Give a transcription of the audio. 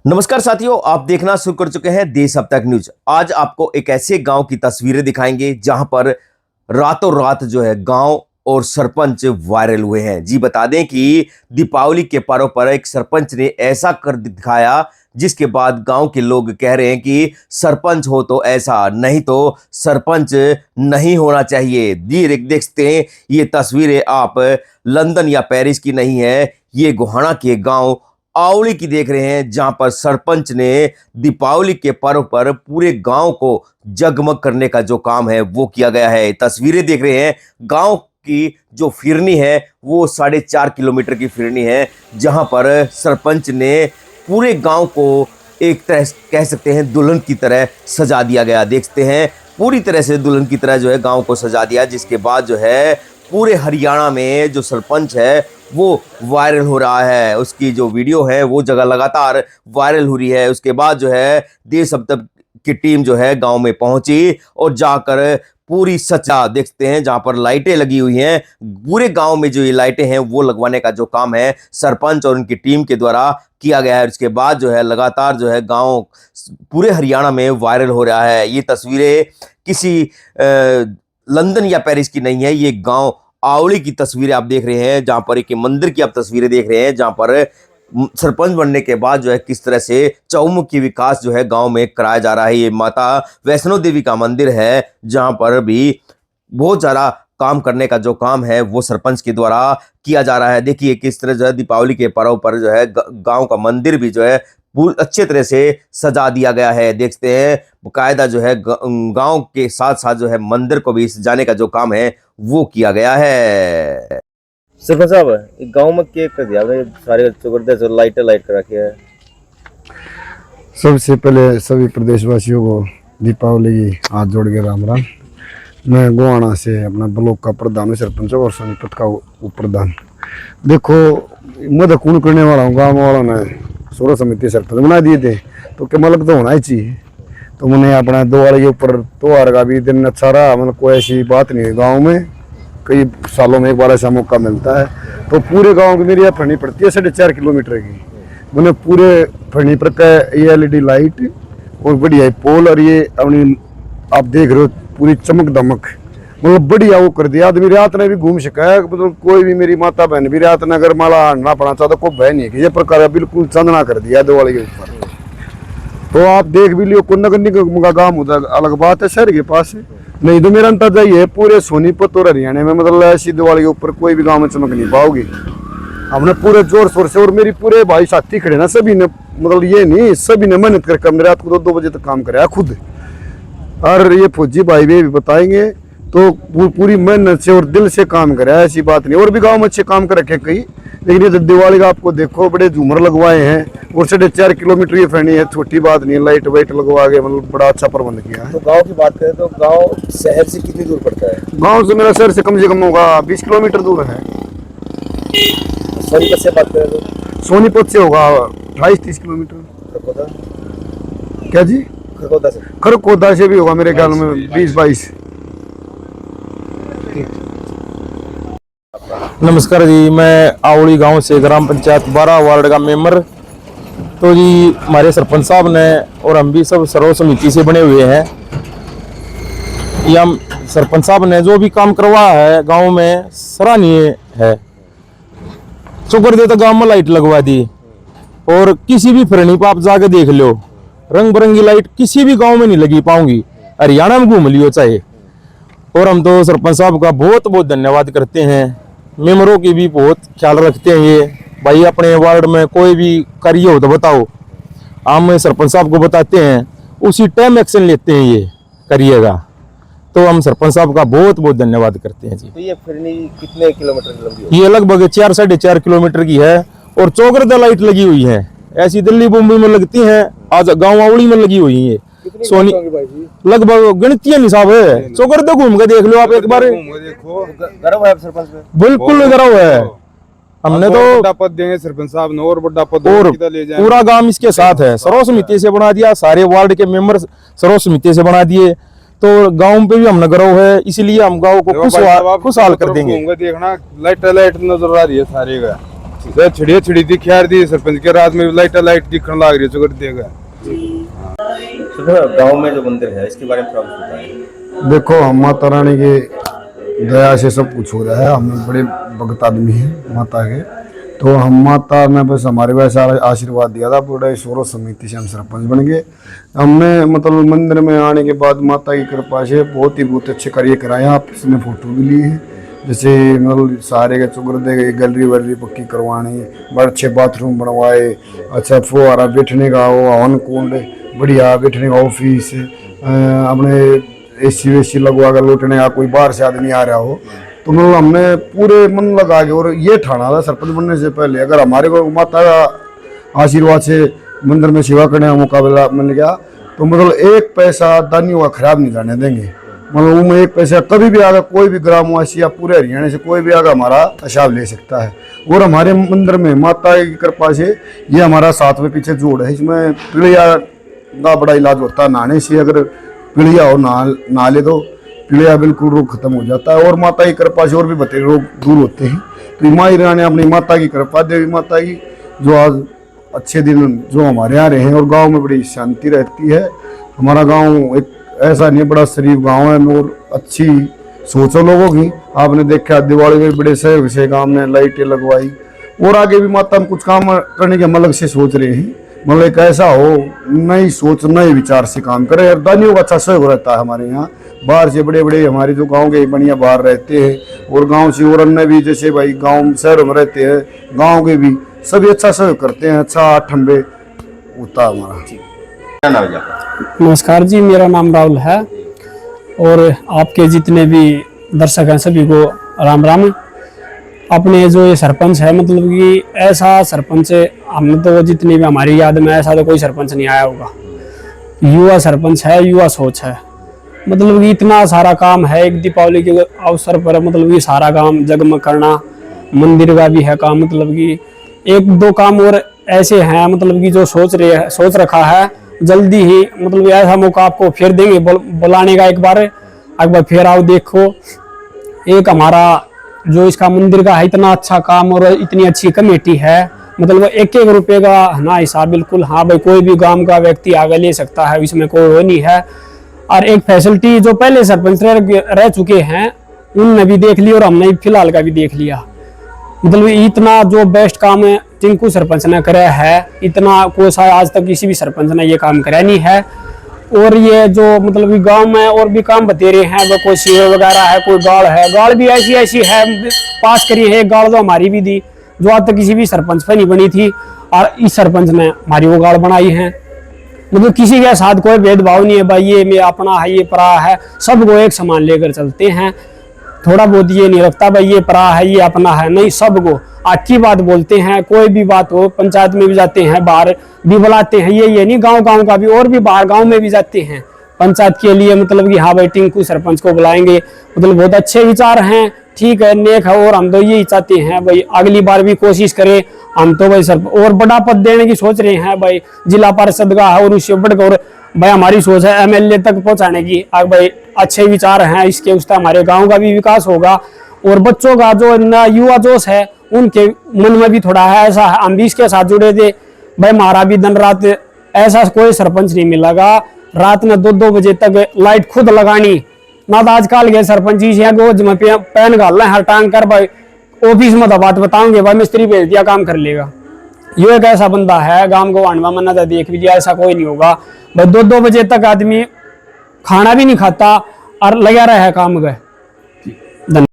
नमस्कार साथियों, आप देखना शुरू कर चुके हैं देश अब तक न्यूज। आज आपको एक ऐसे गांव की तस्वीरें दिखाएंगे जहां पर रातों रात जो है गांव और सरपंच वायरल हुए हैं। जी बता दें कि दीपावली के पर्व पर एक सरपंच ने ऐसा कर दिखाया जिसके बाद गांव के लोग कह रहे हैं कि सरपंच हो तो ऐसा, नहीं तो सरपंच नहीं होना चाहिए। देख सकते हैं ये तस्वीरें आप लंदन या पेरिस की नहीं है, ये गोहाना के गांव आवली की देख रहे हैं, जहां पर सरपंच ने दीपावली के पर्व पर पूरे गांव को जगमग करने का जो काम है वो किया गया है। तस्वीरें देख रहे हैं, गांव की जो फिरनी है वो 4.5 किलोमीटर की फिरनी है, जहां पर सरपंच ने पूरे गांव को एक तरह कह सकते हैं दुल्हन की तरह सजा दिया गया। देखते हैं पूरी तरह से दुल्हन की तरह जो है गांव को सजा दिया, जिसके बाद जो है पूरे हरियाणा में जो सरपंच है वो वायरल हो रहा है। उसकी जो वीडियो है वो जगह लगातार वायरल हो रही है। उसके बाद जो है देश अब तक की टीम जो है गांव में पहुंची और जाकर पूरी सच्चा देखते हैं, जहां पर लाइटें लगी हुई हैं। पूरे गांव में जो ये लाइटें हैं वो लगवाने का जो काम है सरपंच और उनकी टीम के द्वारा किया गया है। उसके बाद जो है लगातार जो है गांव पूरे हरियाणा में वायरल हो रहा है। ये तस्वीरें किसी लंदन या पेरिस की नहीं है, ये गांव आवली की तस्वीरें आप देख रहे हैं, जहां पर एक मंदिर की आप तस्वीरें देख रहे हैं, जहां पर सरपंच बनने के बाद जो है किस तरह से चौमुखी विकास जो है गांव में कराया जा रहा है। ये माता वैष्णो देवी का मंदिर है, जहां पर भी बहुत सारा काम करने का जो काम है वो सरपंच के द्वारा किया जा रहा है। देखिए किस तरह जो है दीपावली के पर्व पर जो है गांव का मंदिर भी जो है अच्छे तरह से सजा दिया गया है। देखते हैं बाकायदा जो है गांव के साथ साथ जो है मंदिर को भी सजाने का जो काम है वो किया गया है। सरपंच साहब, गांव में केक कर दिया आपने, सारे चौकड़े से लाइट कर रखी है। सबसे पहले सभी प्रदेशवासियों को दीपावली की हाथ जोड़ के राम राम। मैं गोहाना से अपना ब्लॉक का प्रधान सरपंच और सोनीपत का प्रधान। देखो मदद कौन करने वाला हूँ, गाँव वालों ने सोलह समिति सरपंच बना दिए थे तो क्या मतलब तो होना ही चाहिए। तो मैंने अपना दिवाली के ऊपर त्योहार का भी दिन अच्छा रहा, मतलब कोई ऐसी बात नहीं है। गाँव में कई सालों में एक बार ऐसा मौका मिलता है। तो पूरे गांव की मेरी यहाँ फरनी पड़ती है 4.5 किलोमीटर की। मैंने पूरे फरनी पर का ये LED लाइट और बढ़िया पोल और ये अपनी आप देख रहे हो पूरी चमक दमक, मतलब बढ़िया वो कर दिया। आदमी रात में भी घूम सका है, मतलब कोई भी मेरी माता बहन भी रात में अगर माला हंडना पड़ा चाहता कोई बह नहीं कि ये प्रकार बिल्कुल चांदना कर दिया दिवाली के ऊपर। तो आप देख भी लियो, को नगर निगम का काम होता है अलग बात है शहर के पास है, नहीं तो मेरा अंदाजा ये है पूरे सोनीपत और हरियाणा में मतलब ऐसी दिवाली के ऊपर कोई भी गांव में चमक नहीं पाओगी। हमने पूरे जोर शोर से और मेरी पूरे भाई साथी खड़े ना, सभी ने मतलब ये नहीं सभी ने मेहनत करके हमने रात को 2 बजे तक काम कराया खुद। और ये फौजी भाई भी बताएंगे तो पूरी मेहनत से और दिल से काम कराया, ऐसी बात नहीं। और भी गाँव में अच्छे काम कर रखे कई, लेकिन ये दिवाली का आपको देखो बड़े झूमर लगवाए हैं और 4.5 किलोमीटर ये फैनी है, छोटी बात नहीं है। लाइट वाइट लगवा के मतलब बड़ा अच्छा प्रबंध किया है। तो गांव की बात करें तो गांव शहर से कितनी दूर पड़ता है? गांव से मेरा शहर से कम होगा 20 किलोमीटर दूर है। सोनीपत से बात करें तो? सोनीपत से होगा 28-30 किलोमीटर। खरकोदा? क्या जी? खरकोदा से? खरकोदा से भी होगा मेरे ख्याल में 20-22। नमस्कार जी, मैं आवली गांव से ग्राम पंचायत 12 वार्ड का मेंबर। तो जी हमारे सरपंच साहब ने और हम भी सब सर्व समिति से बने हुए हैं। या सरपंच साहब ने जो भी काम करवाया है गांव में सराहनीय है। चौकर दे तो गांव में लाइट लगवा दी और किसी भी फिरनी पर आप जाके देख लो, रंग बिरंगी लाइट किसी भी गाँव में नहीं लगी पाऊंगी, हरियाणा में घूम लियो चाहे। और हम तो सरपंच साहब का बहुत बहुत धन्यवाद करते हैं, मेंबरों की भी बहुत ख्याल रखते हैं। ये भाई अपने वार्ड में कोई भी कार्य हो तो बताओ, हम सरपंच साहब को बताते हैं, उसी टाइम एक्शन लेते हैं ये करिएगा। तो हम सरपंच साहब का बहुत बहुत धन्यवाद करते हैं जी। तो ये फिरनी कितने किलोमीटर की लंबी है? ये लगभग 4-4.5 किलोमीटर की है और चौकरदा लाइट लगी हुई है। ऐसी दिल्ली मुंबई में लगती है, आज गाँव आवली में लगी हुई है। सोनी लगभग गिनतियां निशाब है, चौकर तो घूम के देख लो आप एक बार। गर्व है सरपंच में? बिल्कुल गर्व है। हमने तो बड़ा पद देंगे सरपंच साहब ने और बड़ा पद और ले जाएंगे। पूरा गांव इसके साथ है, सर्व समिति से बना दिया, सारे वार्ड के मेंबर सर्व समिति से बना दिए। तो गांव पे भी हमने गर्व है, इसलिए हम गांव को खुशहाल कर देंगे। देखना लाइट नजर आ रही है सारे का। तो छिड़ी छिड़ी दी खैर दी सरपंच के रात में लाइट दिखने लग रही चुकर देगा। तो गांव में जो मंदिर है इसके बारे में थोड़ा कुछ बताएं। देखो हम माता रानी की दया से सब कुछ हो रहा है। हम बड़े भक्त आदमी हैं माता के, तो हम माता ने बस हमारे वैसा आशीर्वाद दिया था। पूरे सोरो समिति से हम सरपंच बन गए। हमने मतलब मंदिर में आने के बाद माता की कृपा से बहुत अच्छे कार्य कराए। आप इसमें फोटो भी ली है, जैसे मतलब सारे के चुगरदे गैलरी वैलरी पक्की करवानी, बड़े अच्छे बाथरूम बनवाए, अच्छा फुहारा बैठने का वो हवन कुंड बढ़िया, बैठने का ऑफिस, अपने AC वेसी लगवा कर लौटने का, कोई बाहर से आदमी आ रहा हो तो मतलब हमने पूरे मन लगा के। और ये ठाना था सरपंच बनने से पहले, अगर हमारे को माता का आशीर्वाद से मंदिर में सेवा करने का मुकाबला मिल गया तो मतलब एक पैसा दानियों का खराब नहीं जाने देंगे। मतलब उनमें एक पैसा कभी भी आगा कोई भी ग्रामवासी या पूरे हरियाणा से कोई भी आगा हमारा हिसाब ले सकता है। और हमारे मंदिर में माता की कृपा से ये हमारा 7वें पीछे जोड़ है। इसमें पीलिया का बड़ा इलाज होता है नहाने से। अगर पीलिया हो नहा ले तो पीलिया बिल्कुल रोग खत्म हो जाता है और माता की कृपा से और भी बतेरे रोग दूर होते हैं। तो माई रानी अपनी माता की कृपा, देवी माता की, जो आज अच्छे दिन जो हमारे यहाँ रहे हैं और गांव में बड़ी शांति रहती है। हमारा गांव एक ऐसा नहीं बड़ा शरीफ गांव है और अच्छी सोचो लोगों की। आपने देखा दिवाली में बड़े सहयोग से गांव में लाइटें लगवाई और आगे भी माता हम कुछ काम करने के हम अलग से सोच रहे हैं। मतलब एक ऐसा हो नई सोच नए विचार से काम करे। दानियों का अच्छा सहयोग रहता है हमारे यहाँ। बाहर से बड़े बड़े हमारे जो गांव के बढ़िया बाहर रहते हैं और गांव से और अन्य भी जैसे भाई गांव शहरों में रहते हैं, गांव के भी सभी अच्छा सहयोग करते हैं। अच्छा ठंबे होता है हमारा। क्या नाम है आपका? नमस्कार जी, मेरा नाम राहुल है और आपके जितने भी दर्शक हैं सभी को राम राम। अपने जो ये सरपंच है मतलब कि ऐसा सरपंच हमने तो जितनी भी हमारी याद में ऐसा तो कोई सरपंच नहीं आया होगा। युवा सरपंच है, युवा सोच है। मतलब कि इतना सारा काम है एक दीपावली के अवसर पर, मतलब कि सारा काम जगमग करना, मंदिर का भी है काम। मतलब कि 1-2 काम और ऐसे हैं मतलब कि जो सोच रखा है जल्दी ही। मतलब ऐसा मौका आपको फिर देंगे बुलाने का, एक बार फिर आओ देखो। एक हमारा जो इसका मंदिर का है इतना अच्छा काम और इतनी अच्छी कमेटी है, मतलब 1-1 रुपये का ना हिसाब बिल्कुल। हाँ भाई, कोई भी गांव का व्यक्ति आगे ले सकता है, इसमें कोई वो नहीं है। और एक फैसिलिटी जो पहले सरपंच रह चुके हैं उनने भी देख ली और हमने फिलहाल का भी देख लिया। मतलब इतना जो बेस्ट काम है टिंकू सरपंच ने कराया है, इतना कोई सा आज तक किसी भी सरपंच ने ये काम कराया नहीं है। और ये जो मतलब कि गांव में और भी काम बतेरे हैं, वो कोई सीवर वगैरह है, कोई गाड़ है, गाड़ भी ऐसी है पास करी है। गाड़ तो हमारी भी दी जो आज तक किसी भी सरपंच पे नहीं बनी थी और इस सरपंच ने हमारी वो गाड़ बनाई है। मतलब किसी के साथ कोई भेदभाव नहीं है भाई ये मैं अपना है ये परा है, सबको एक समान लेकर चलते हैं। थोड़ा बहुत ये नहीं रखता भाई ये परा है ये अपना है, नहीं, सबको अच्छी बात बोलते हैं। कोई भी बात हो पंचायत में भी जाते हैं, बाहर भी बुलाते हैं। ये नहीं गांव का भी और भी बाहर गांव में भी जाते हैं पंचायत के लिए। मतलब कि हाँ भाई टिंकू सरपंच को बुलाएंगे, मतलब बहुत अच्छे विचार हैं, ठीक है, नेक है। और हम तो यही चाहते हैं भाई अगली बार भी कोशिश करें। हम तो भाई सर और बड़ा पद देने की सोच रहे हैं भाई, जिला पार्षद का है और उससे बढ़कर भाई हमारी सोच है MLA तक पहुंचाने की। अब भाई अच्छे विचार हैं इसके, उसका हमारे गांव का भी विकास होगा और बच्चों का जो युवा जोश है उनके मन में भी थोड़ा है ऐसा। हम भी इसके साथ जुड़े थे भाई, हमारा भी दिन रात ऐसा कोई सरपंच नहीं मिलेगा रात में 2-2 बजे तक लाइट खुद लगानी ना। तो आजकल के सरपंच पैन घाल हर टांग कर भाई ऑफिस में तो बात बताऊंगे भाई मिस्त्री भेज दिया काम कर लेगा। ये एक ऐसा बंदा है गांव को वाणवा मना था, देख लीजिए, ऐसा कोई नहीं होगा भाई। 2-2 बजे तक आदमी खाना भी नहीं खाता और लगा रहा है काम का।